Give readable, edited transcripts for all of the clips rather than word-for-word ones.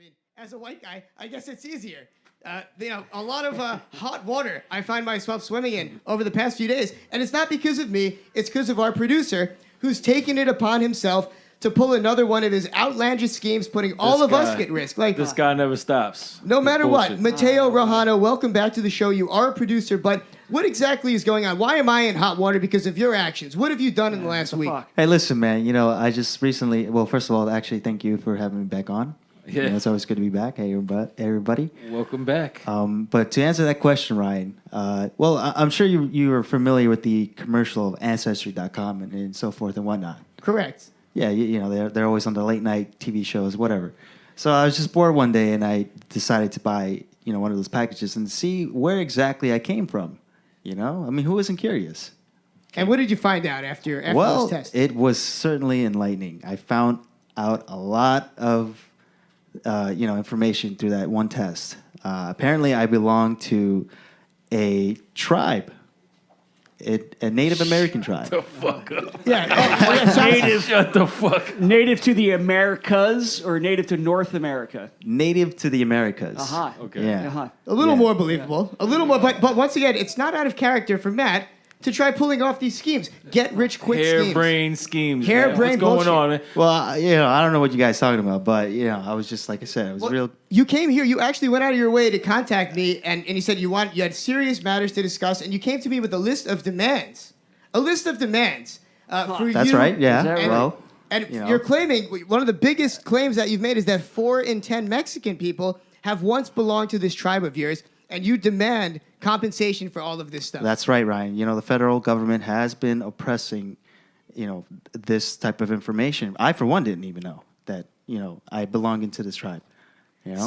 mean, as a white guy, I guess it's easier. A lot of hot water I find myself swimming in over the past few days. And it's not because of me. It's because of our producer who's taken it upon himself to pull another one of his outlandish schemes, putting all of us at risk. Like this guy never stops. No matter what. Mateo Rojano, welcome back to the show. You are a producer, but what exactly is going on? Why am I in hot water? Because of your actions. What have you done in the last week? Hey, listen, man. I just recently... Well, first of all, actually, thank you for having me back on. Yeah. It's always good to be back. Hey, everybody. Welcome back. But to answer that question, Ryan, I'm sure you are familiar with the commercial of Ancestry.com and so forth and whatnot. Correct. Yeah, they're always on the late night TV shows, whatever. So I was just bored one day, and I decided to buy one of those packages and see where exactly I came from. I mean, who isn't curious? And what did you find out after those tests? It was certainly enlightening. I found out a lot of information through that one test. Apparently, I belong to a tribe. A Native American tribe. Shut the fuck up. Yeah. Shut the fuck. Native to the Americas or native to North America? Native to the Americas. Okay. Yeah. A little more believable. A little more, but once again, it's not out of character for Matt to try pulling off these schemes. Get rich quick schemes. Harebrained schemes. Harebrained What's going on, man? Well, I don't know what you guys talking about, but I was just like I said, it was real. You came here. You actually went out of your way to contact me, and you said you had serious matters to discuss, and you came to me with a list of demands. A list of demands for you. That's right. Yeah. And you're claiming one of the biggest claims that you've made is that 4 in 10 Mexican people have once belonged to this tribe of yours, and you demand compensation for all of this stuff. That's right, Ryan. The federal government has been oppressing, this type of information. I, for one, didn't even know that, I belong into this tribe.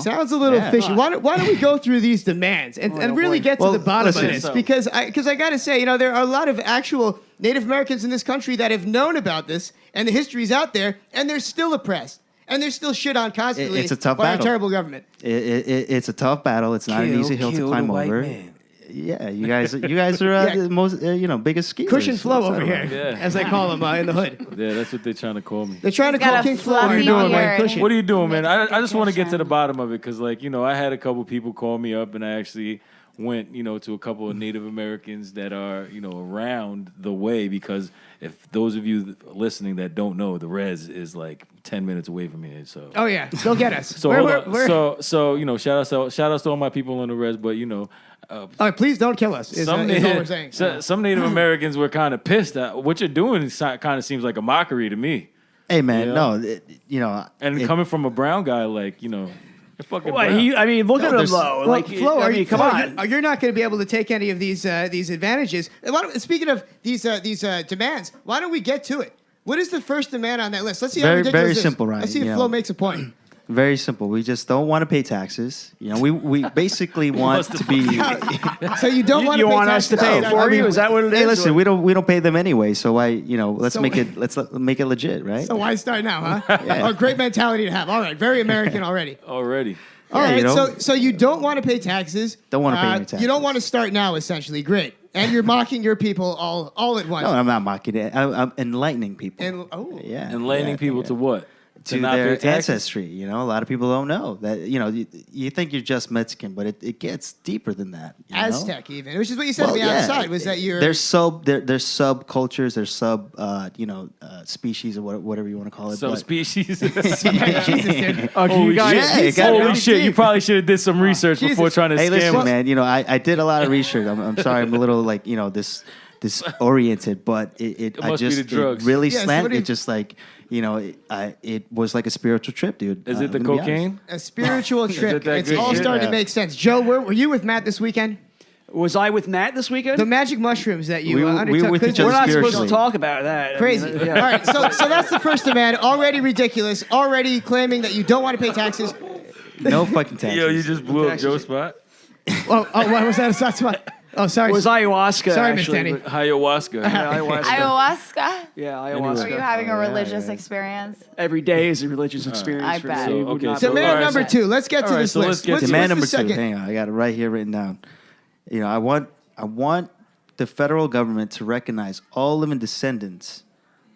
Sounds a little fishy. Why don't we go through these demands and really get to the bottom of this? Because I got to say, there are a lot of actual Native Americans in this country that have known about this, and the history's out there, and they're still oppressed. And they're still shit on constantly it's a tough by battle. a terrible government. It's a tough battle. It's not an easy hill to climb over. Man. Yeah, you guys are the most biggest skiers. Cushion Flow over here, Yeah. as they call him in the hood. Yeah, that's what they're trying to call me. They're trying to He's got call a King Flow. What are you fluffy doing, man? beard. Cushion. What are you doing, man? I Good just want to get to the cushion. bottom of it because, I had a couple people call me up, and I actually went, to a couple of Native Americans that are, around the way. Because if those of you listening that don't know, the res is like 10 minutes away from here. So. Oh yeah, go get us. So shout outs to all my people on the res, but all right, please don't kill us. Is all we're saying. Some Native Americans were kind of pissed at what you're doing. Kind of seems like a mockery to me. Hey man, And coming from a brown guy, you're fucking Well, brown. look at him though. Well, Flo, come on. You're not going to be able to take any of these advantages. Speaking of these demands, why don't we get to it? What is the first demand on that list? Let's see how ridiculous very it is. simple, Ryan. Let's see if Flo makes a point. Very simple. We just don't want to pay taxes. We basically want to be. So you don't want to You pay want us taxes? to pay it for you? Is that what it is? Hey, listen, we don't pay them anyway. So why let's So- make it legit, right? So why start now, huh? Oh, great mentality to have. All right, very American already. Already. All Yeah, right, so you don't want to pay taxes. Don't wanna pay any taxes. You don't want to start now, essentially. Great. And you're mocking your people all at once. No, I'm not mocking it. I'm enlightening people. Yeah, Enlightening people to what? to not their pay taxes? ancestry. A lot of people don't know that. You think you're just Mexican, but it gets deeper than that. Aztec, even, which is what you said to me outside. Was that you're there's subcultures, there's species or whatever you want to call it. Subspecies. Jesus, dude. You guys, Holy shit! You probably should have did some research before trying to Hey, scam listen, us. man. I did a lot of research. I'm sorry, I'm a little disoriented, but It must be the drugs. It really Yes, slanted. what do you- It just it was like a spiritual trip, dude. Is it the I'm gonna be honest. cocaine? a spiritual trip. that It's good all shit? starting to Yeah. make sense. Joe, were you with Matt this weekend? was I with Matt this weekend? The magic mushrooms that you We were undertook. with each We're other not supposed to spiritually. talk about that. Crazy. I mean, All right, so that's the first demand. Already ridiculous. Already claiming that you don't want to pay taxes. No fucking taxes. Yo, you just blew up Joe's spot. Oh, why was that a soft spot? Oh, sorry. It was ayahuasca. Sorry, Miss actually, Danny. but- Ayahuasca. ayahuasca. Ayahuasca? Yeah, Were ayahuasca. you having a religious yeah. experience? Every day is a religious experience. I for bet. me. So, okay, Not so- believe- Demand All right, number two. Let's get to all right, this so let's list. get What's, to Demand what's number the two. second? Hang on, I got it right here written down. I want the federal government to recognize all living descendants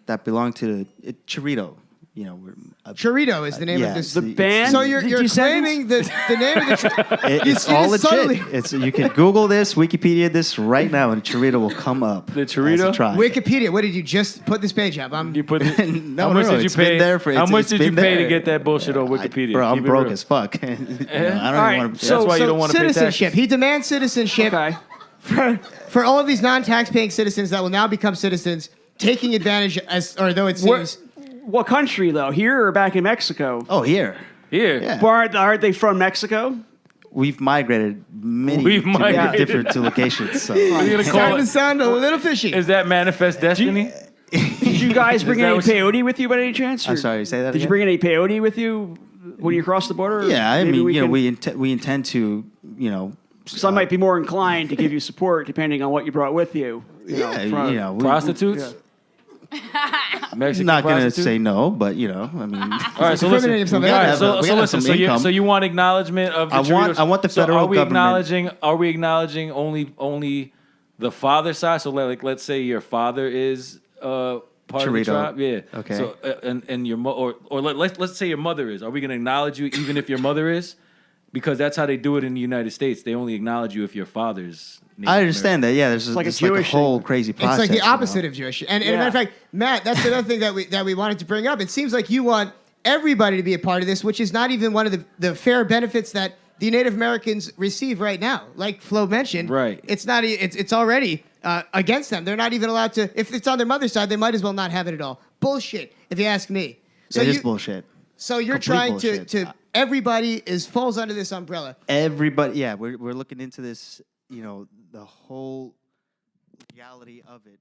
that belong to Cherrito. you know, we're, Cherrito is the name of this. The band? So you're Descendants? claiming the name of the. It's you all just legit. subtly- It's you can Google this, Wikipedia this right now, and Cherrito will come up. The Cherrito? as a tribe. Wikipedia. What did you just put this page up? You put it, No, how much no, did you it's been pay? there for- how it's- much it's did you been pay to there. get that bullshit on Wikipedia? Bro, I'm Keep it broke real. as fuck. You know, I don't All right, even want to. That's why you don't want to pay citizenship. taxes. He demands citizenship Okay. for all of these non-tax-paying citizens that will now become citizens, taking advantage or though it seems. What country, though? Here or back in Mexico? Oh, here. Here. Yeah. Or aren't they from Mexico? We've migrated many We've to many migrated. different locations. So. What are you gonna It's call starting to it? sound a little fishy. Is that manifest destiny? Did you guys bring that any what you- peyote with you by any chance? I'm Or sorry, say that Did you again? bring any peyote with you when you crossed the border? Yeah, I Maybe mean, you know, can- we intend to, you know. Some might be more inclined to give you support depending on what you brought with you. Yeah, from- you know, Prostitutes? Mexican not going to prostitutes? say no, but you know, I mean, All right, so listen. Incriminating himself. All right, so, We so gotta listen. have some income. So you want acknowledgement of the I want the So federal are we government- acknowledging? Are we acknowledging only the father side? So like, let's say your father is part of the Cherrito. tribe. Yeah. Okay. So and your let's say your mother is. Are we going to acknowledge you even if your mother is? Because that's how they do it in the United States. They only acknowledge you if your father's. Native I understand that. Yeah, there's like a it's like a Jewish whole thing. crazy It's process. like the you know? opposite of Jewish. And as a matter of fact, Matt, that's another thing that we wanted to bring up. It seems like you want everybody to be a part of this, which is not even one of the fair benefits that the Native Americans receive right now. Like Flo mentioned, Right. It's not. It's already against them. They're not even allowed to. If it's on their mother's side, they might as well not have it at all. Bullshit, if you ask me. So It is you- bullshit. So you're Complete trying bullshit. to everybody falls under this umbrella. Everybody, yeah, we're looking into this. You know, the whole legality of it